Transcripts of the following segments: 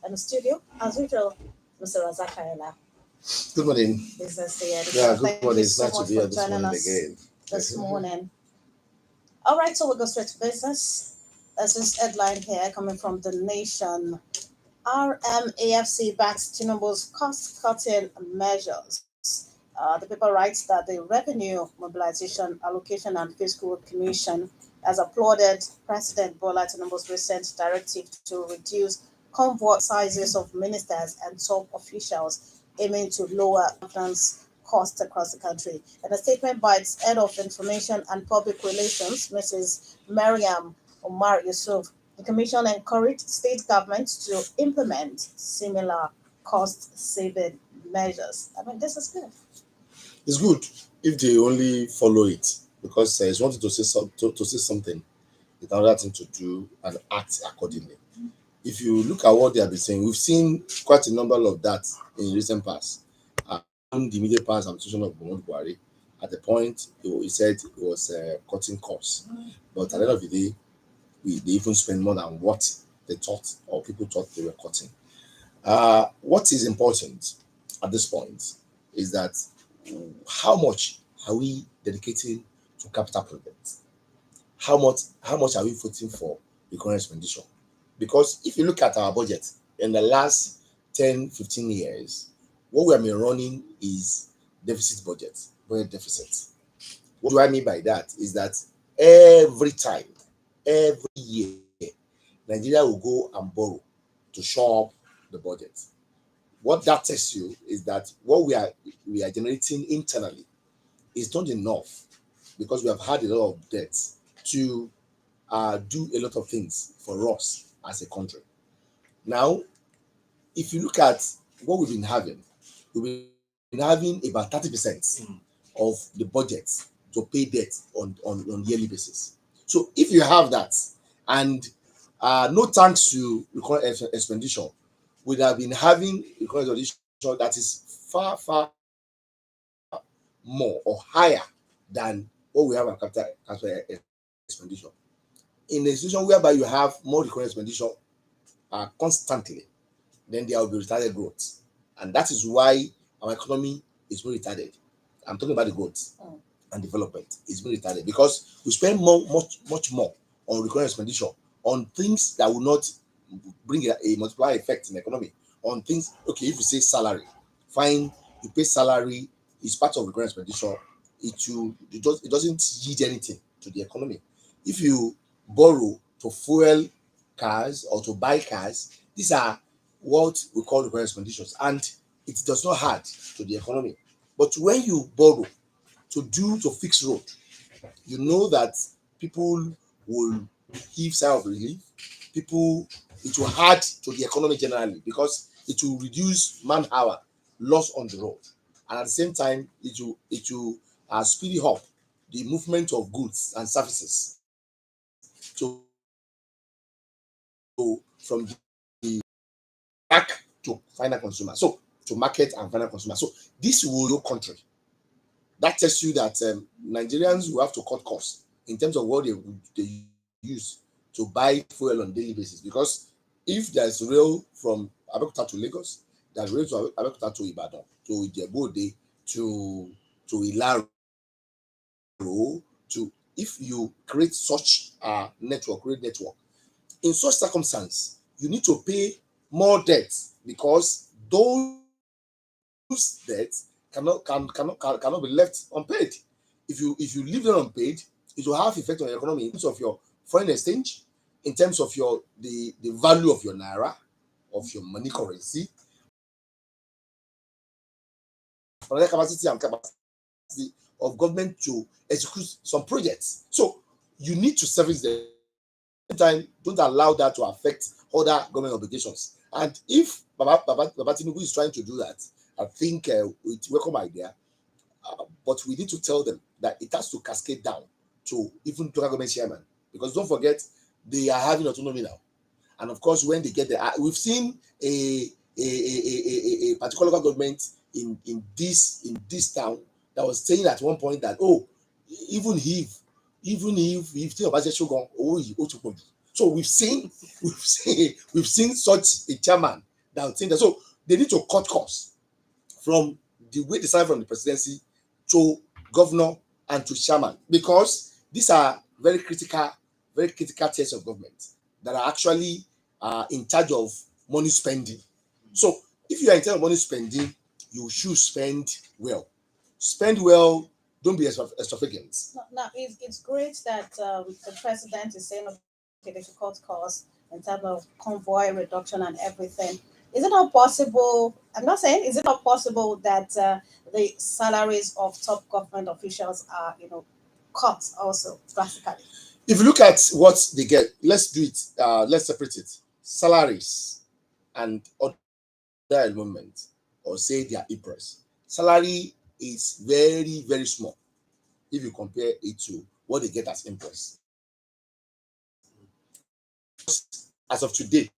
in the studio, as usual, Mr. Rasaq Ayinla. Good morning. Business Day edition. Yeah, good Thank morning. you It's so nice to much be for here this joining morning us again. this morning. All right, so we'll go straight to business. There's this headline here coming from The Nation. RMAFC backs Tinubu's cost-cutting measures. The paper writes that the Revenue Mobilization Allocation and Fiscal Commission has applauded President Bola Tinubu's recent directive to reduce convoy sizes of ministers and top officials, aiming to lower governance costs across the country. In a statement by its head of information and public relations, Mrs. Mariam Omar Yusuf, the Commission encouraged state governments to implement similar cost-saving measures. I mean, this is good. It's good if they only follow it, because it's wanted to say something, it's another thing to do and act accordingly. If you look at what they have been saying, we've seen quite a number of that in recent past. In the immediate past administration of Buhari, at the point he said it was cutting costs, but at the end of the day, they even spend more than what they thought or people thought they were cutting. What is important at this point is that how much are we dedicating to capital projects? How much are we voting for recurrent expenditure? Because if you look at our budget in the last 10-15 years, what we have been running is deficit budget deficit. What do I mean by that? Is that every time, every year, Nigeria will go and borrow to shore up the budget. What that tells you is that what we are generating internally is not enough, because we have had a lot of debt to do a lot of things for us as a country. Now, if you look at what we've been having about 30% of the budget to pay debt on yearly basis. So if you have that, and no thanks to recurrent expenditure, we have been having recurrent expenditure that is far more or higher than what we have on capital expenditure. In a situation whereby you have more recurrent expenditure constantly, then there will be retarded growth, and that is why our economy is very retarded. I'm talking about the growth and development. It's very retarded because we spend much more on recurrent expenditure on things that will not bring a multiplier effect in the economy. On things, okay, if you say salary, fine, you pay salary, it's part of recurrent expenditure. It doesn't yield anything to the economy. If you borrow to fuel cars or to buy cars, these are what we call recurrent expenditures, and it does not add to the economy. But when you borrow to fix road, you know that people will give sign of relief. It will add to the economy generally, because it will reduce man-hour loss on the road, and at the same time it will speed up the movement of goods and services from the back to final consumer, so to market and final consumer. So this will your country. That tells you that Nigerians will have to cut costs in terms of what they use to buy fuel on a daily basis, because if there's rail from Abeokuta to Lagos, there's rail to Abeokuta to Ibadan, to Ijebu-Ode, to Ilaro, to if you create such a network, in such circumstance, you need to pay more debt, because those debts cannot be left unpaid. If you leave them unpaid, it will have effect on your economy in terms of your foreign exchange, in terms of the value of your naira, of your money currency, capacity of government to execute some projects. So you need to service them. At the same time, don't allow that to affect other government obligations. And if Baba Tinubu is trying to do that, I think it's a welcome idea. But we need to tell them that it has to cascade down to even local government chairman, because don't forget, they are having autonomy now. And of course, when they get there, we've seen a particular local government in this town that was saying at one point that, even if so we've seen such a chairman that would think that. So they need to cut costs from the way they start from the presidency to governor and to chairman, because these are very critical tiers of government that are actually in charge of money spending. So if you are in charge of money spending, you should spend well. Spend well. Don't be extravagant. Now, it's great that the president is saying, okay, they should cut costs in terms of convoy reduction and everything. Is it not possible? I'm not saying, is it not possible that the salaries of top government officials are, cut also drastically? If you look at what they get, let's do it. Let's separate it. Salaries and other elements, or say their impress. Salary is very, very small if you compare it to what they get as impress. As of today,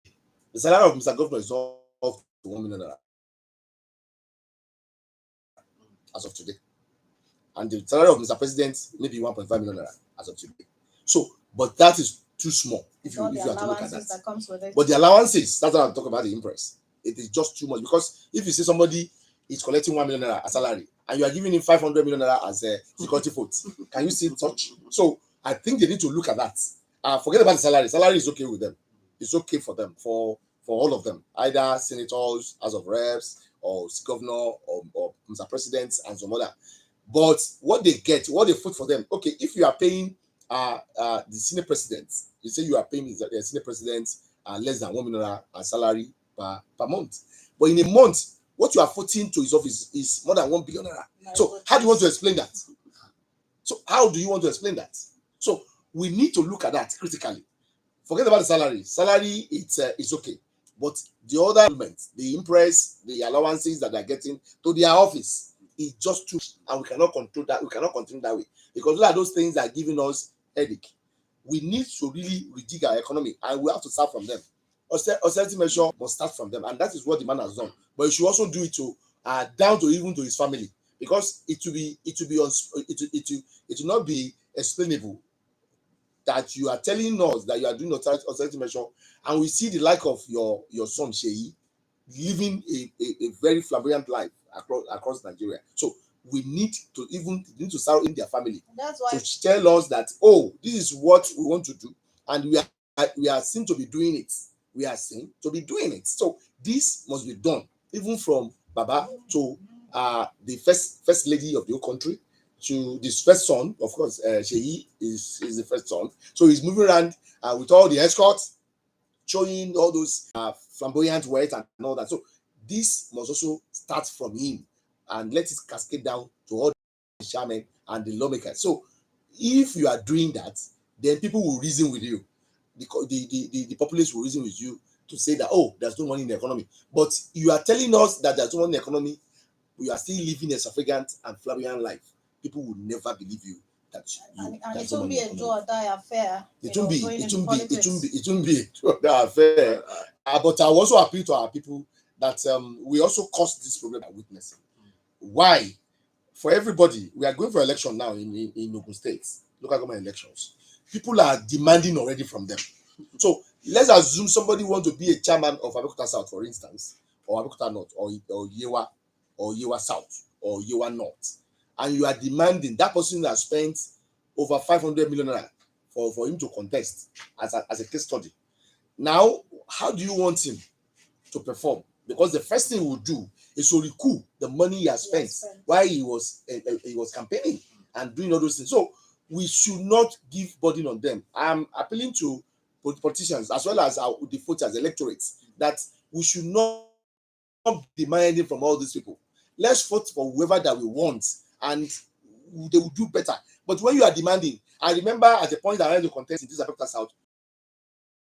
the salary of Mr. Governor is up to 1 million naira. As of today. And the salary of Mr. President maybe 1.5 million naira as of today. So, but that is too small if you have to look at that. Comes with it. But the allowances, that's what I'm talking about, the impress. It is just too much, because if you say somebody is collecting 1 million naira as salary and you are giving him 500 million naira as a security vote, can you see such? So I think they need to look at that. Forget about the salary. Salary is okay with them. It's okay for them, for all of them, either senators, House of Reps, or governor, or Mr. President, and some other. But what they get, what they put for them, okay, if you are paying the senior president, you say you are paying the senior president less than 1 million salary per month. But in a month, what you are putting to his office is more than 1 billion naira. So how do you want to explain that? So how do you want to explain that? So we need to look at that critically. Forget about the salary. Salary, it's okay. But the other elements, the impress, the allowances that they're getting to their office, is just too, and we cannot control that. We cannot continue that way, because those are those things that are giving us headache. We need to really rejig our economy, and we have to start from them. Austerity measure must start from them, and that is what the man has done. But he should also do it to down to even to his family, because it will not be explainable that you are telling us that you are doing austerity measure, and we see the like of your son Sheyi living a very flamboyant life across Nigeria. So we need to start in their family. That's why to tell us that, oh, this is what we want to do, and we are seen to be doing it. We are seen to be doing it. So this must be done, even from Baba to the first lady of the whole country, to this first son. Of course, Sheyi is the first son. So he's moving around with all the escorts, showing all those flamboyant words and all that. So this must also start from him, and let it cascade down to all the chairmen and the lawmakers. So if you are doing that, then people will reason with you. The populace will reason with you to say that, oh, there's no money in the economy. But you are telling us that there's no money in the economy, we are still living a extravagant and flamboyant life. People will never believe you. And it won't be a do or die affair. It won't be a do or die affair. But I also appeal to our people that we also cause this problem by witnessing. Why? For everybody, we are going for election now in Ogun State, local government elections. People are demanding already from them. So let's assume somebody wants to be a chairman of Abeokuta South, for instance, or Abeokuta North, or Yewa South, or Yewa North, and you are demanding that person that spent over 500 million naira for him to contest as a case study. Now, how do you want him to perform? Because the first thing he will do is to recoup the money he has spent while he was campaigning and doing all those things. So we should not give burden on them. I'm appealing to politicians as well as the voters, electorates, that we should not be demanding from all these people. Let's vote for whoever that we want, and they will do better. But when you are demanding, I remember at the point that I went to contest in this Abeokuta South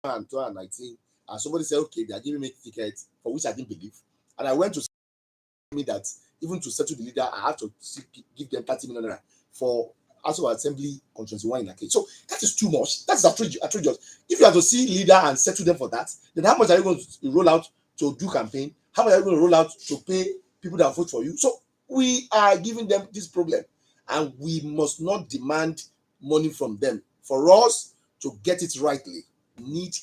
in 2019, and somebody said, okay, they are giving me tickets, for which I didn't believe. And I went to me that even to settle the leader, I have to give them 30 million naira for House of Assembly constituency 1 in Akage. So that is too much. That's outrageous. If you have to see leader and settle them for that, then how much are you going to roll out to do campaign? How much are you going to roll out to pay people that vote for you? So we are giving them this problem, and we must not demand money from them. For us to get it rightly, we need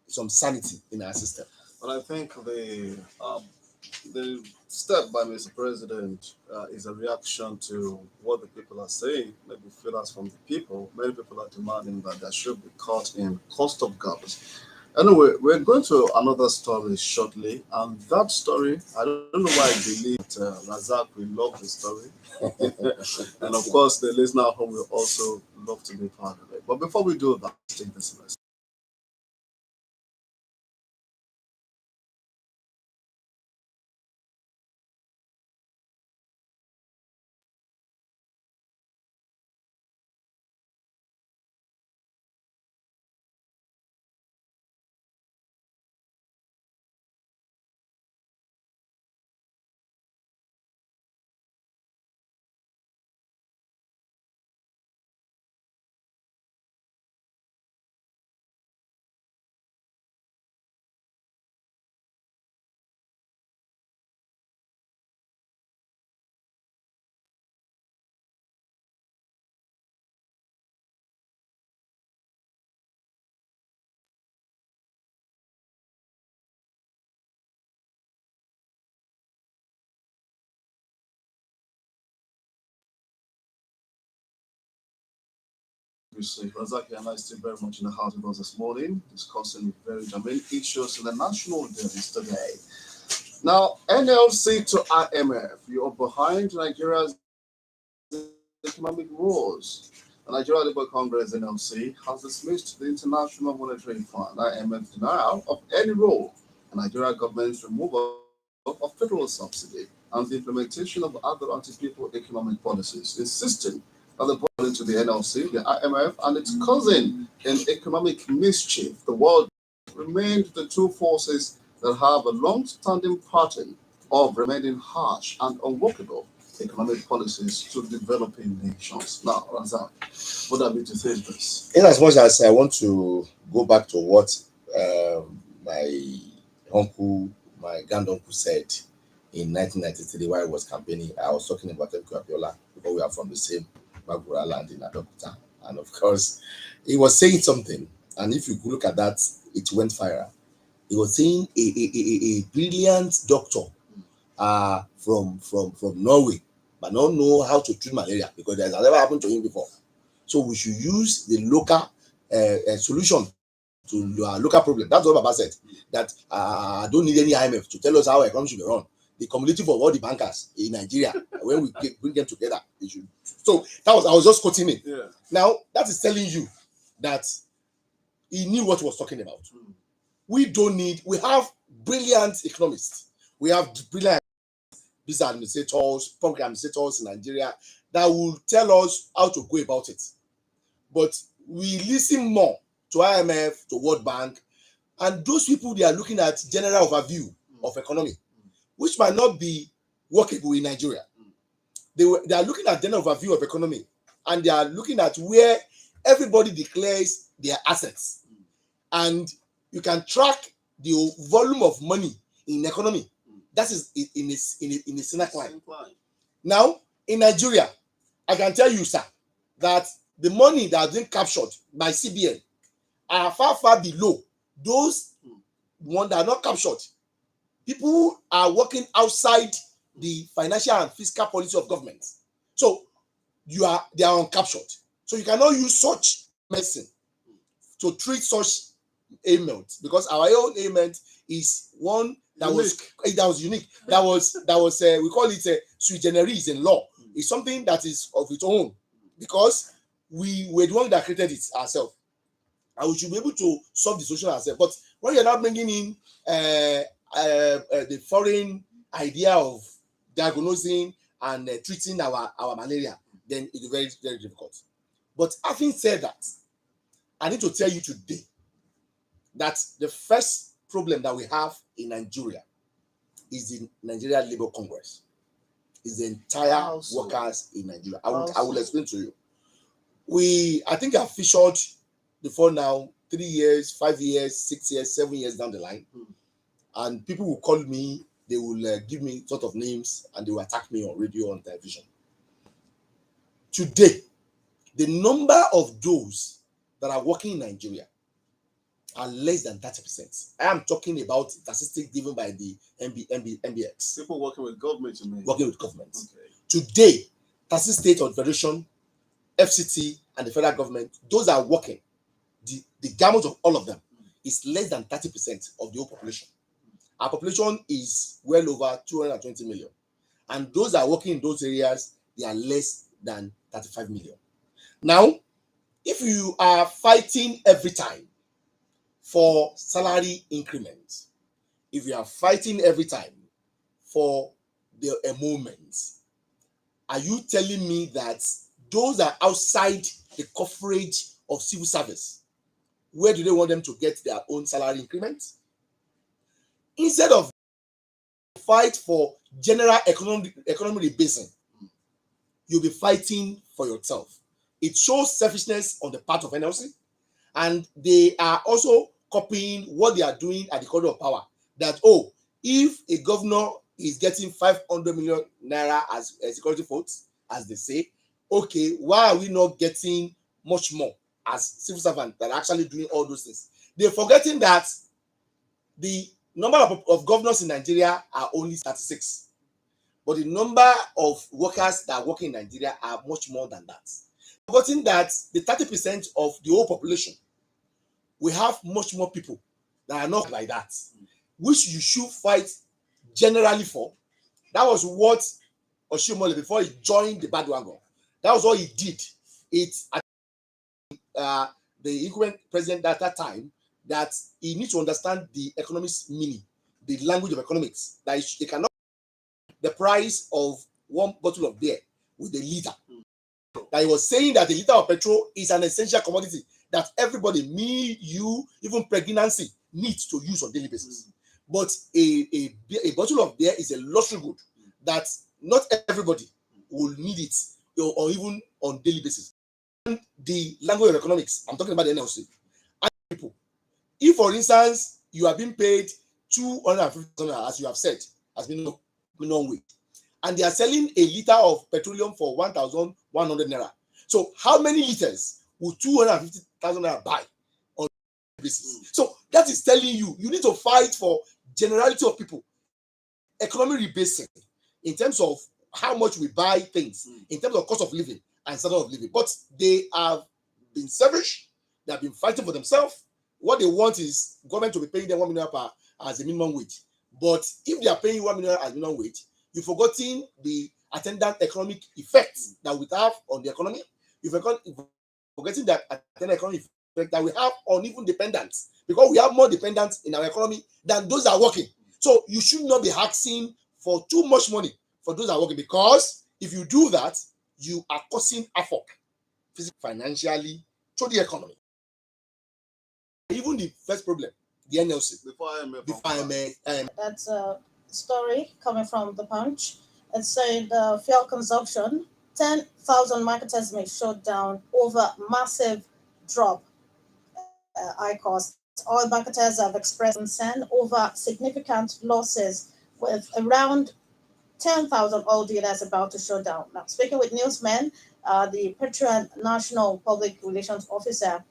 some sanity in our system. But I think the step by Mr. President is a reaction to what the people are saying. Maybe feelers from the people. Many people are demanding that there should be cut in cost of governance. Anyway, we're going to another story shortly, and that story, I don't know why I believe that Razak will love the story, and of course, the listener at home will also love to be part of it. But before we do that, let's take this message. You see, Razak and I still very much in the house with us this morning, discussing very germane issues in the national dailies today. Now, NLC to IMF, you're behind Nigeria's economic woes. The Nigeria Labour Congress (NLC) has dismissed the International Monetary Fund (IMF's) denial of any role in Nigeria government's removal of federal subsidy and the implementation of other anti-people economic policies, insisting that according to the NLC, the IMF and its cousin in economic mischief, the world, remained the two forces that have a long-standing pattern of remaining harsh and unworkable economic policies to developing nations. Now, Razak, what have you to say to this? In as much as I want to go back to what my uncle, my granduncle said in 1993 while I was campaigning, I was talking about Emeka Abiola because we are from the same Magura land in Adokuta. And of course, he was saying something. And if you look at that, it went viral. He was saying a brilliant doctor from Norway, but don't know how to treat malaria because that has never happened to him before. So we should use the local solution to our local problem. That's what Baba said. That I don't need any IMF to tell us how our economy should be run. The cumulative of all the bankers in Nigeria, when we bring them together, they should. So that was I was just quoting him. Yeah. Now that is telling you that he knew what he was talking about. We don't need. We have brilliant economists. We have brilliant business administrators, public administrators in Nigeria that will tell us how to go about it. But we listen more to IMF, to World Bank, and those people they are looking at general overview of economy, which might not be workable in Nigeria. They are looking at general overview of economy, and they are looking at where everybody declares their assets, and you can track the volume of money in economy. That is in a single line. Now in Nigeria, I can tell you, sir, that the money that has been captured by CBN are far below those ones that are not captured. People are working outside the financial and fiscal policy of government. So they are uncaptured. So you cannot use such medicine to treat such ailments because our own ailment is one that was unique. That was we call it sui generis in law. It's something that is of its own because we were the one that created it ourselves, and we should be able to solve the solution ourselves. But when you're not bringing in the foreign idea of diagnosing and treating our malaria, then it's very, very difficult. But having said that, I need to tell you today that the first problem that we have in Nigeria is the Nigeria Labour Congress. Is the entire workers in Nigeria. I will explain to you. I think I've featured before now 3 years, 5 years, 6 years, 7 years down the line. And people will call me, they will give me sort of names and they will attack me on radio, on television. Today, the number of those that are working in Nigeria are less than 30%. I am talking about statistics given by the MBX. People working with government, you mean? Working with government. Okay. Today, 30 state or federation, FCT, and the federal government, those are working. The gamut of all of them is less than 30% of the whole population. Our population is well over 220 million. And those that are working in those areas, they are less than 35 million. Now, if you are fighting every time for salary increments, if you are fighting every time for the emoluments, are you telling me that those are outside the coverage of civil service? Where do they want them to get their own salary increment? Instead of fight for general economic rebasing, you'll be fighting for yourself. It shows selfishness on the part of NLC, and they are also copying what they are doing at the corner of power. That, oh, if a governor is getting 500 million naira as security votes, as they say, okay, why are we not getting much more as civil servants that are actually doing all those things? They're forgetting that the number of governors in Nigeria are only 36, but the number of workers that are working in Nigeria are much more than that. Forgetting that the 30% of the whole population, we have much more people that are not like that, which you should fight generally for. That was what Oshimole, before he joined the bandwagon, that was what he did. It's the incumbent president at that time, that he needs to understand the economics meaning, the language of economics, that he cannot the price of one bottle of beer with a liter. That he was saying that a liter of petrol is an essential commodity that everybody, me, you, even pregnancy, needs to use on daily basis. But a bottle of beer is a luxury good that not everybody will need it, or even on daily basis. And the language of economics, I'm talking about the NLC. And people, if for instance you are being paid 250,000, as you have said, as minimum wage, and they are selling a liter of petroleum for 1,100 naira. So how many liters would 250,000 naira buy on basis? So that is telling you need to fight for generality of people, economic rebasing in terms of how much we buy things, in terms of cost of living and standard of living. But they have been selfish. They have been fighting for themselves. What they want is government to be paying them 1 million per as a minimum wage. But if they are paying 1 million as minimum wage, you've forgotten the attendant economic effects that we have on the economy. You've forgetting that attendant economic effect that we have on even dependents, because we have more dependents in our economy than those that are working. So you should not be asking for too much money for those that are working, because if you do that, you are causing havoc physically, financially, to the economy. Even the first problem, the NLC. That's a story coming from the Punch. It's saying the fuel consumption, 10,000 marketers may shut down over massive drop. High cost. Oil marketers have expressed concern over significant losses, with around 10,000 oil dealers about to shut down. Now, speaking with newsmen, the Petroleum National Public Relations Officer,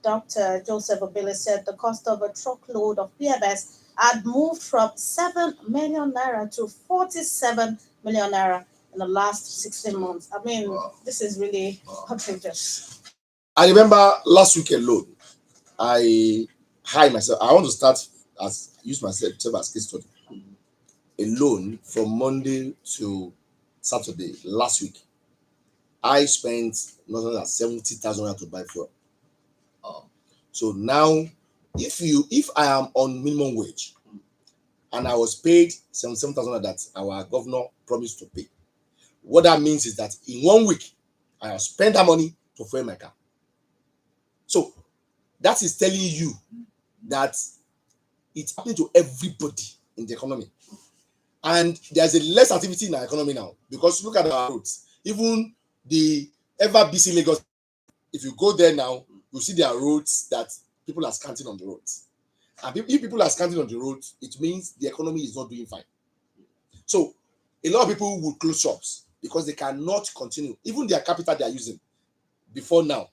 Dr. Joseph Obele, said the cost of a truckload of PMS had moved from 7 million naira to 47 million naira in the last 16 months. I mean, this is really outrageous. I remember last week alone, I want to start use myself as case study. Alone, from Monday to Saturday last week, I spent nothing than 70,000 to buy fuel. So now, if I am on minimum wage and I was paid 77,000 that our governor promised to pay, what that means is that in 1 week I have spent that money to fuel my car. So that is telling you that it's happening to everybody in the economy. And there's a less activity in our economy now, because look at our roads. Even the ever busy Lagos, if you go there now, you see there are roads that people are scanting on the roads. And if people are scanting on the roads, it means the economy is not doing fine. So a lot of people will close shops because they cannot continue. Even their capital they are using before now,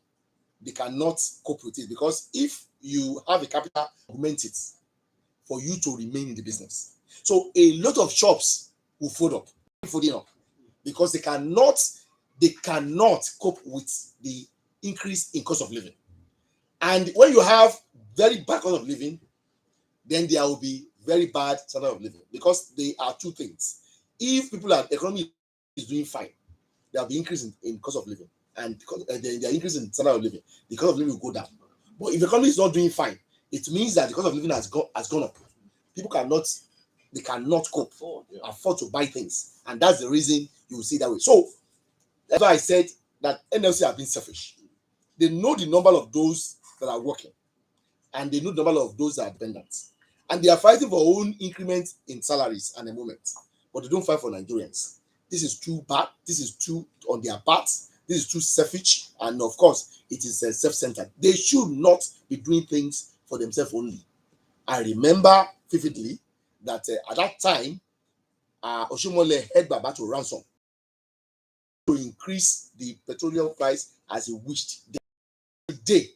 they cannot cope with it, because if you have a capital, augment it for you to remain in the business. So a lot of shops will fold up, because they cannot cope with the increase in cost of living. And when you have very bad cost of living, then there will be very bad standard of living, because they are two things. If the economy is doing fine, there will be increase in cost of living, and there increase in standard of living, the cost of living will go down. But if the economy is not doing fine, it means that the cost of living has gone up. People cannot cope, afford to buy things, and that's the reason you will see that way. So that's why I said that NLC have been selfish. They know the number of those that are working, and they know the number of those that are dependent, and they are fighting for own increment in salaries and emoluments, but they don't fight for Nigerians. This is too bad. This is too on their part. This is too selfish, and of course, it is self-centered. They should not be doing things for themselves only. I remember vividly that at that time, Oshimole held Baba to ransom to increase the petroleum price as he wished. Today,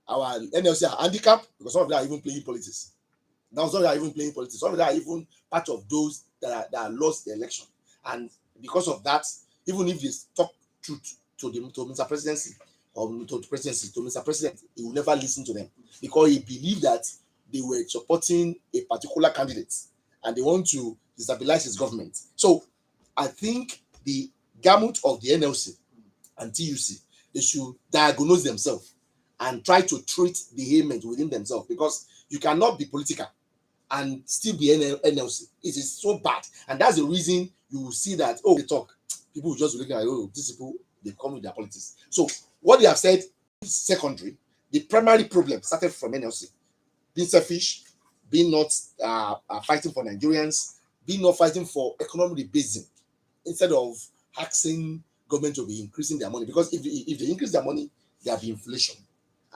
our NLC are handicapped because some of them are even playing politics. Now, some of them are even playing politics. Some of them are even part of those that lost the election. And because of that, even if they talk truth to Mr. Presidency or to Mr. President, he will never listen to them, because he believed that they were supporting a particular candidate and they want to destabilize his government. So I think the gamut of the NLC and TUC, they should diagnose themselves and try to treat the ailment within themselves, because you cannot be political and still be NLC. It is so bad, and that's the reason you will see that they talk. People will just be looking at these people, they come with their politics. So what they have said is secondary. The primary problem started from NLC being selfish, being not fighting for Nigerians, being not fighting for economic rebasing, instead of asking government to be increasing their money, because if they increase their money, there will be inflation,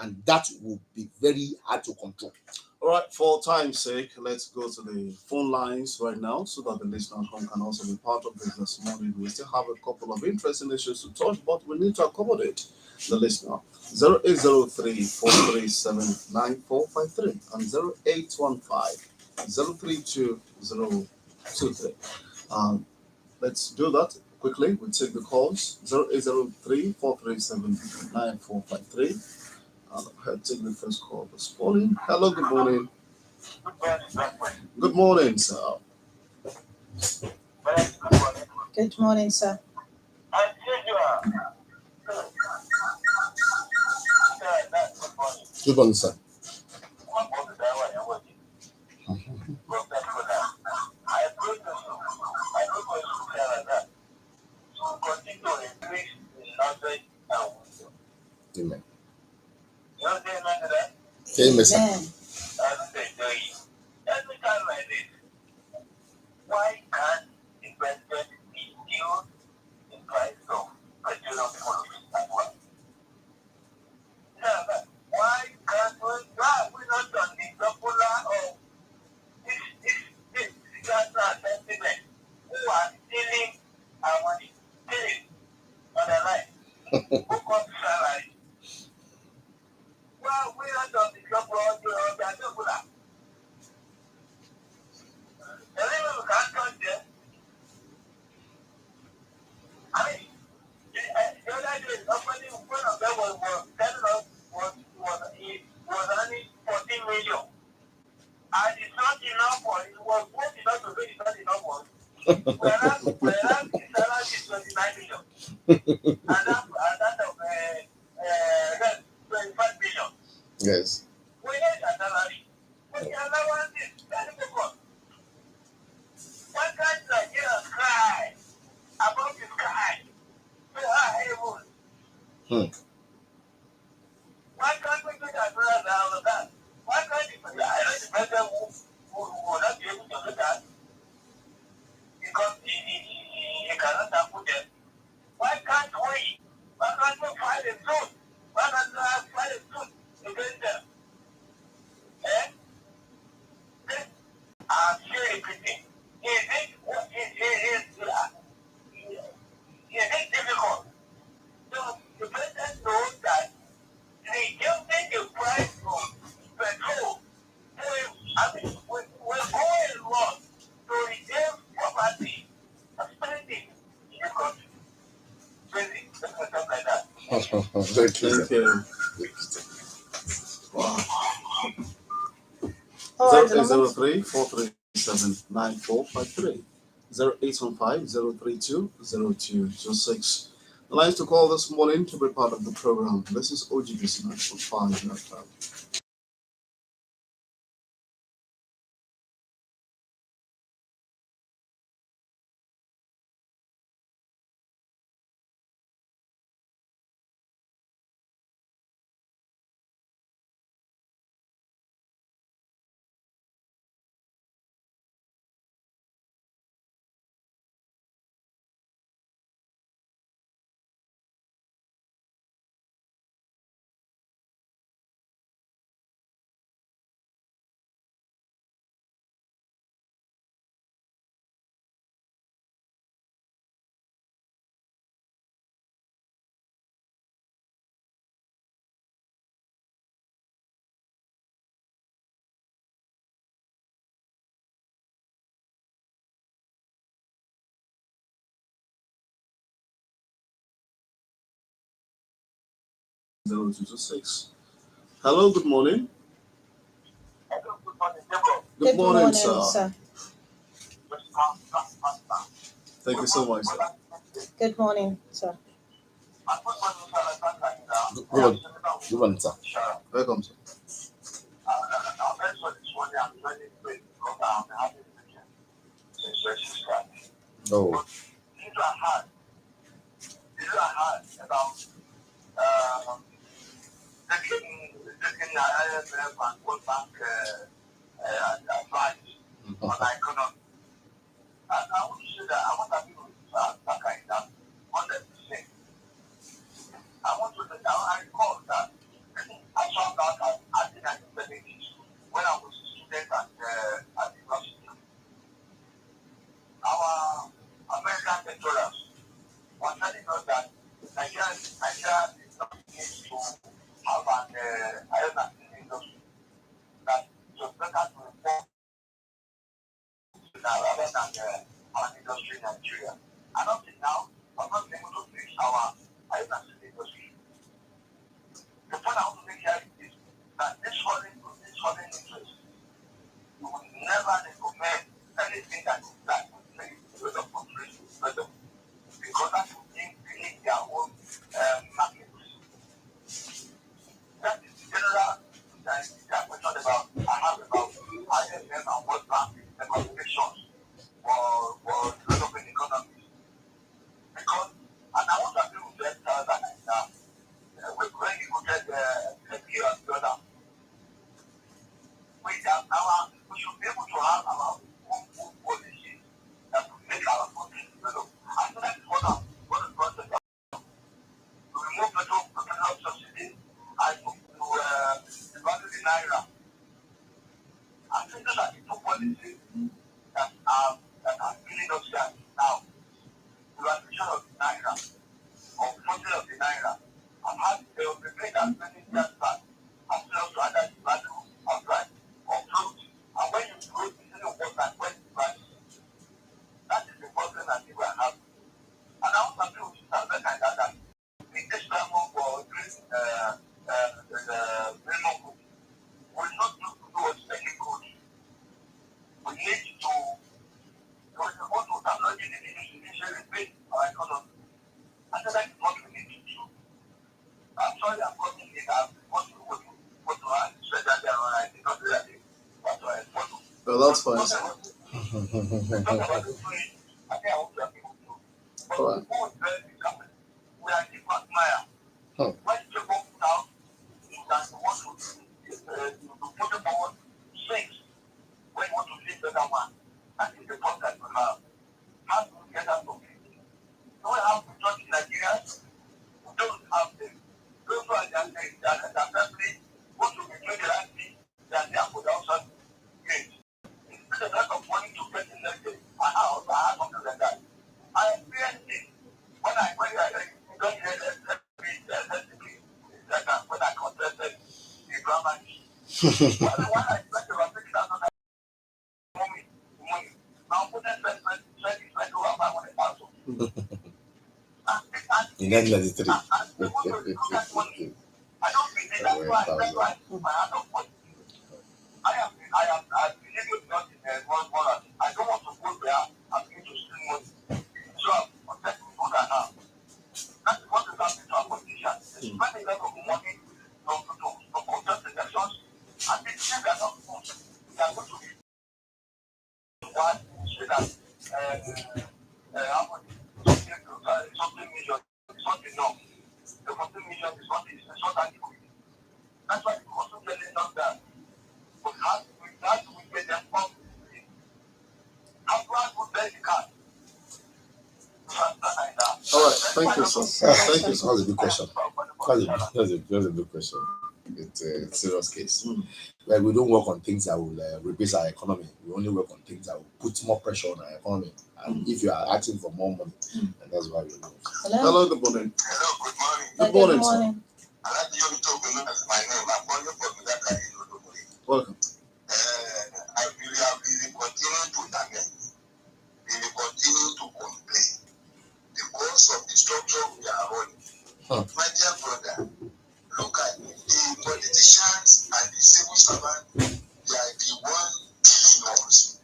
and that will be very hard to control. All right, for time's sake, let's go to the phone lines right now so that the listener can also be part of this morning. We still have a couple of interesting issues to touch, but we need to accommodate the listener. 0803-437-9453 and 0815-032-023. Let's do that quickly. We take the calls. 0803-437-9453. I'll take the first call this morning. Hello, good morning. Good morning, sir. Good morning, sir. Good morning, sir. Amen. Amen, sir. Why can't the president reduce the price of petroleum products as well? Why can't we not on the popular of this sentiment who are stealing our money, stealing on the line, who comes salary? Well, we not on the popular of the popular. The reason we can't touch them, I mean, the other day, somebody, one of them was telling us was only 14 million. And it's not enough for it. Was good enough to pay, it's not enough for it. Whereas the salary is 29 million. And that of 25 million. Yes. We need a salary. But the allowance is very good. Why can't Nigerians cry about the sky? To our heaven. Why can't we do that rather than that? Why can't the president will not be able to do that? Because he cannot put them. Why can't we? Why can't we file a suit? Why can't we file a suit against them? I'm still repeating. Is it difficult? So the president Thank you. Thank you. Wow. All right, the number. 0803-437-9453. 0815-032-0226. The lines to call this morning to be part of the program. This is OGBC 945. Hello, good morning. Good morning, sir. Thank you so much, sir. Good morning, sir. Good one, sir. Welcome, sir. Oh, Well, that's fine, sir. All right. In 1993. look at money. I don't believe that's why I don't want. I believe not in one dollar. I don't want to go there and begin to steal money. So I'm protecting what I have. That's what is happening to our politicians. They spend a lot of money to contest elections, and they say they are not good. They are going to be one say that something million is not enough. The 14 million is not adequate. That's why the also telling us that we have to get them up. How do I put the card? All right, thank you, sir. Thank you, That's sir. a good question. That's a good question. It's a serious case. Like we don't work on things that will replace our economy. We only work on things that will put more pressure on our economy. And if you are asking for more money, and that's why we do. Hello, good morning. Hello, good morning. Good morning, sir. I like you to talk about my name. I'm calling from that guy. Welcome. I will continue to damage. We will continue to complain because of the structure we are running. My dear brother, look at the politicians and the civil servants. They are the one killing us.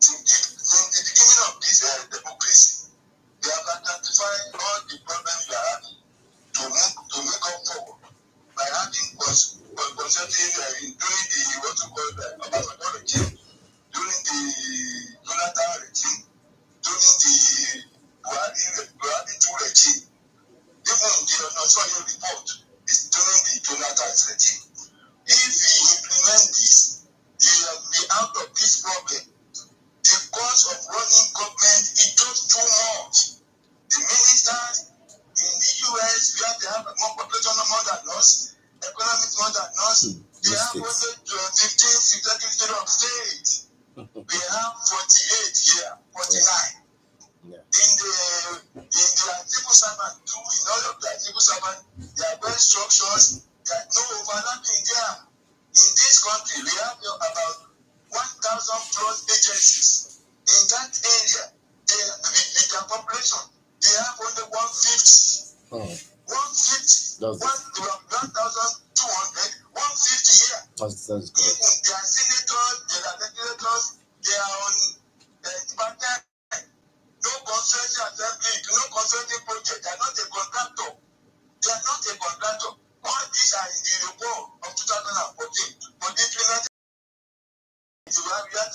In the beginning of this democracy, they have identified all the problems we are having to make up forward by having consulting during the what you call the Obasanjo regime, during the Jonathan regime, during the Buhari II regime, even the Onasoye report is during the Jonathan regime. If we implement this, we will be out of this problem. The cost of running government is just too much. The ministers in the US, where they have more population more than us, economic more than us, they have only 15 executive of state. We have 48 here, 49. Yeah. In the civil servant too, in all of the civil servant, they are well structured. There are no overlapping there. In this country, we have about 1,000 plus agencies. In that area, with their population, they have only 150. 150. 1,200, 150 here. That's good. Even they are senators, they are legislators, they are on department. No consulting assembly, no consulting project. They are not a contractor. They are not a contractor. All these are in the report of 2014. But the implementation, that's why we are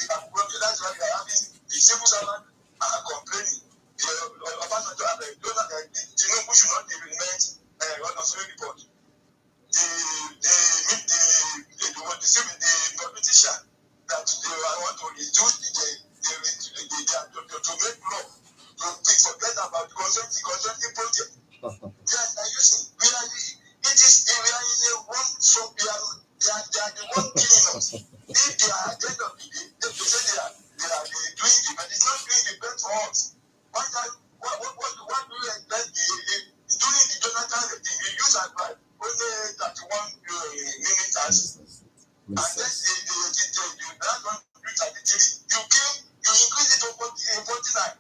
having the civil servant are complaining. Obasanjo and Tinubu should not implement Onasoye report. The politician that they want to reduce to make law to forget about the consulting project. Yes, are using we are in a one so they are the one killing us. If they are at the end of the day, they say they are doing the best. It's not doing the best for us. What do you expect during the Jonathan regime? We use about only 31 minutes. And then that one reach at the TV. You increase it to 49.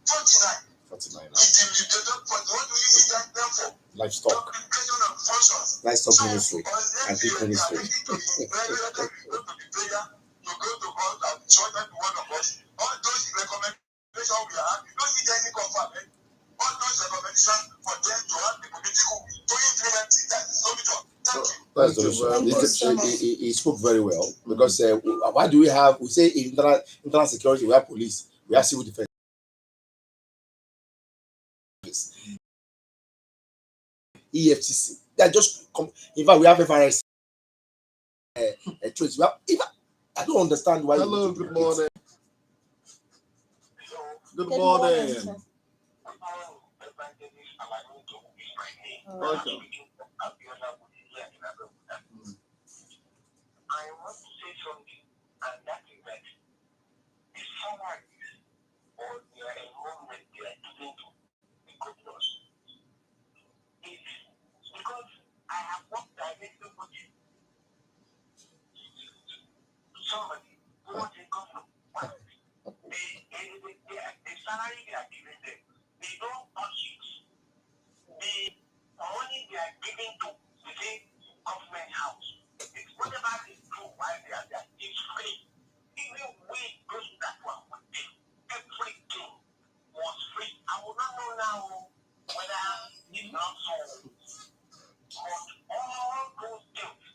49. What do you need that them for? Livestock. Duplication of functions. Livestock ministry. And pig ministry. To go to prayer, to go to God and join every one of us. All those recommendations we have, you don't need any confirmation. All those recommendations for them to have the political to implement it. That is no reason. Thank you. That's the solution. He spoke very well because why do we have? We say internal security, we have police, we have civil defense. EFTC. They are just in fact we have FRS. Trace. I don't understand why. Hello, good morning. Good morning. Welcome. I want to say something, and that is that the salaries or their enrollment they are giving to the governors is because I have worked directly with somebody who was a governor. The salary they are giving them, they don't touch it. The they are giving to the government house. It's whatever they do while they are there, it's free. Even we, those that were with them, everything was free. I will not know now whether it's not so. But all those things,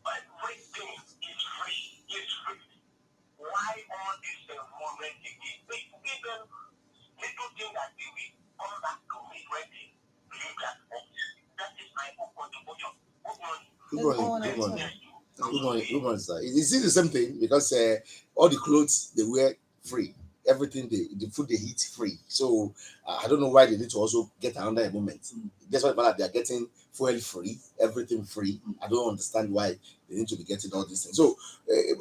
everything is free. It's free. Why all this movement again? We give them little thing that they will come back to me when they leave that office. That is my own contribution. Good morning. Good morning. Good morning. Good morning. Good morning, sir. It's the same thing because all the clothes they wear free, everything the food they eat free. So I don't know why they need to also get another moment. That's why they are getting fuel free, everything free. I don't understand why they need to be getting all these things. So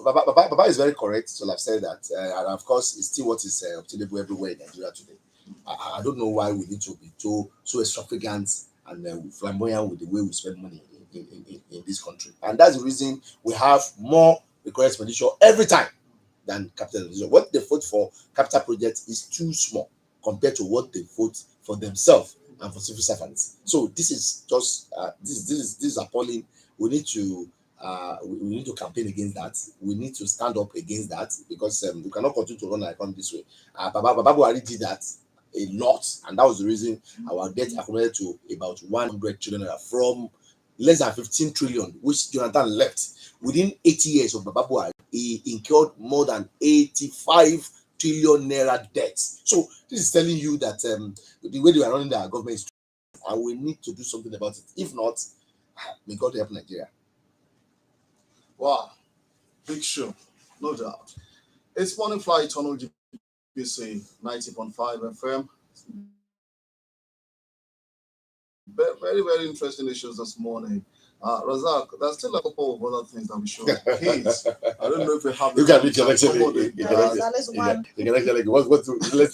Baba is very correct. So I've said that, and of course, it's still what is obtainable everywhere in Nigeria today. I don't know why we need to be so extravagant and flamboyant with the way we spend money in this country, and that's the reason we have more recurrent expenditure every time than capital expenditure. What they vote for capital projects is too small compared to what they vote for themselves and for civil servants. So this is just this is appalling. We need to we need to campaign against that. We need to stand up against that because we cannot continue to run our economy this way. Baba Buhari did that a lot, and that was the reason our debt accumulated to about 100 trillion naira from less than 15 trillion, which Jonathan left. Within 80 years of Baba Buhari, he incurred more than 85 trillion naira debt. So this is telling you that the way they are running their government is true, and we need to do something about it. If not, may God help Nigeria. Wow, big show, no doubt. It's morning flight on GBC 90.5 FM. Very, very interesting issues this morning. Rasaq, there's still a couple of other things that we should hit. I don't know if we have the You time can actually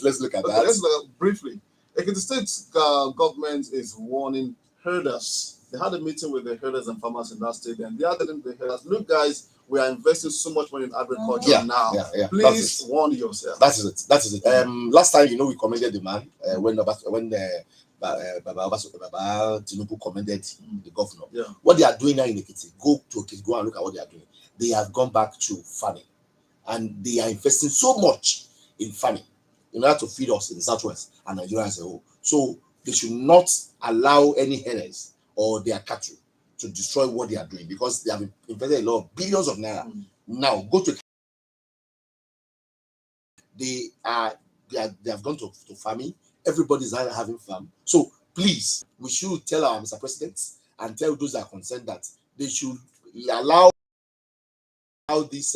let's look at Okay, that. let's look briefly. The state government is warning herders. They had a meeting with the herders and farmers in that state, and they are telling the herders, look, guys, we are investing so much money in agriculture now. Please warn yourself. That is it. Last time, we commended the man when Baba Tinubu commended the governor. Yeah. What they are doing now in Ekiti, go to Ekiti, go and look at what they are doing. They have gone back to farming, and they are investing so much in farming in order to feed us in the southwest and Nigeria as a whole. So they should not allow any herders or their cattle to destroy what they are doing because they have invested a lot of billions of naira. Now go to they have gone to farming. Everybody's having farm. So please, we should tell our Mr. President and tell those that are concerned that they should allow this